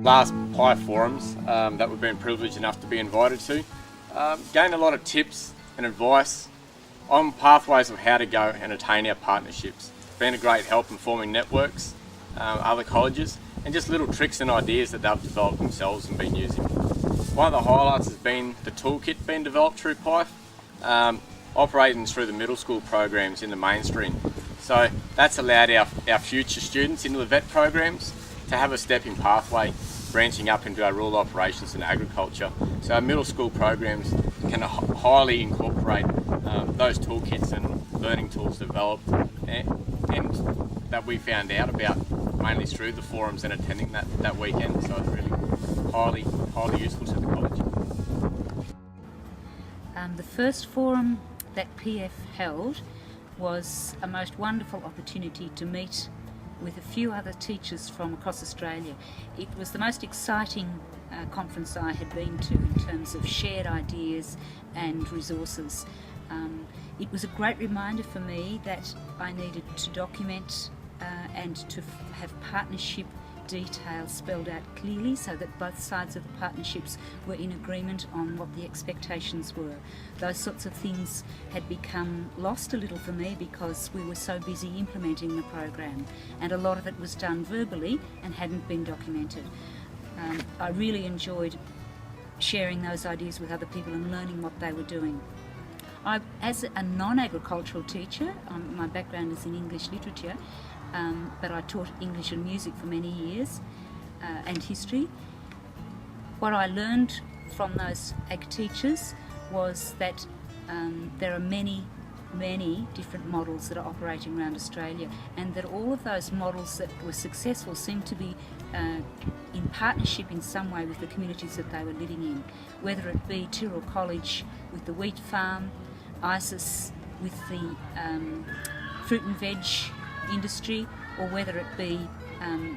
last PIEF forums that we've been privileged enough to be invited to. Gained a lot of tips and advice on pathways of how to go and attain our partnerships. It's been a great help in forming networks, other colleges, and just little tricks and ideas that they've developed themselves and been using. One of the highlights has been the toolkit being developed through PIEF, operating through the middle school programs in the mainstream. So that's allowed our future students into the vet programs to have a stepping pathway branching up into our rural operations and agriculture. So our middle school programs can highly incorporate those toolkits and learning tools developed and that we found out about mainly through the forums and attending that weekend. So it's really highly useful to the college. The first forum that PIEF held was a most wonderful opportunity to meet with a few other teachers from across Australia. It was the most exciting conference I had been to in terms of shared ideas and resources. It was a great reminder for me that I needed to document and to have partnership details spelled out clearly so that both sides of the partnerships were in agreement on what the expectations were. Those sorts of things had become lost a little for me because we were so busy implementing the program, and a lot of it was done verbally and hadn't been documented. I really enjoyed sharing those ideas with other people and learning what they were doing. As a non-agricultural teacher, my background is in English literature, but I taught English and music for many years and history. What I learned from those ag teachers was that there are many different models that are operating around Australia, and that all of those models that were successful seem to be in partnership in some way with the communities that they were living in, whether it be Tyrrell College with the wheat farm, ISIS with the fruit and veg industry, or whether it be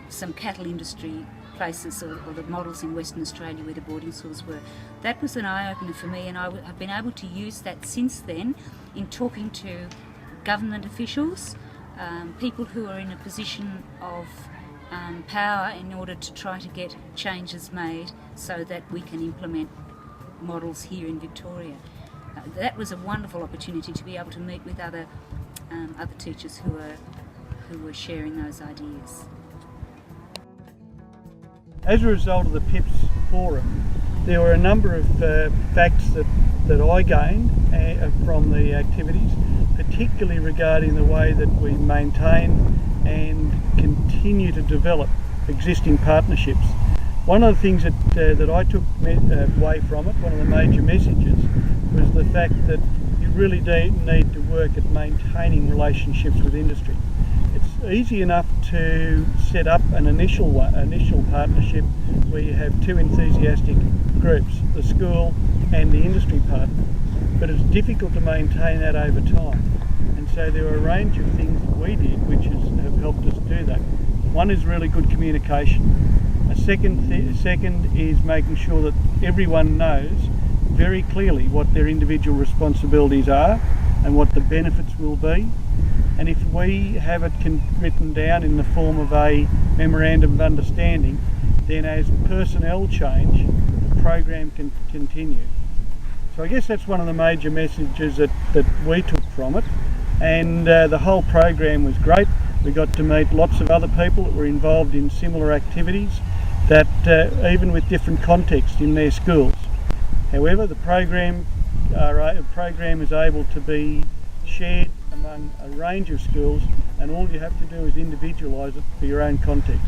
some cattle industry places or the models in Western Australia where the boarding schools were. That was an eye-opener for me, and I have been able to use that since then in talking to government officials, people who are in a position of power, in order to try to get changes made so that we can implement models here in Victoria. That was a wonderful opportunity to be able to meet with other teachers who were sharing those ideas. As a result of the PIPS forum, there were a number of facts that I gained from the activities, particularly regarding the way that we maintain and continue to develop existing partnerships. One of the things that I took away from it, one of the major messages, was the fact that you really need to work at maintaining relationships with industry. It's easy enough to set up an initial partnership where you have two enthusiastic groups, the school and the industry partner, but it's difficult to maintain that over time. And so there are a range of things that we did which have helped us do that. One is really good communication. A second is making sure that everyone knows very clearly what their individual responsibilities are and what the benefits will be. And if we have it written down in the form of a memorandum of understanding, then as personnel change, the program can continue. So I guess that's one of the major messages that we took from it. And the whole program was great. We got to meet lots of other people that were involved in similar activities, that even with different contexts in their schools. However, the program is able to be shared among a range of schools, and all you have to do is individualise it for your own context.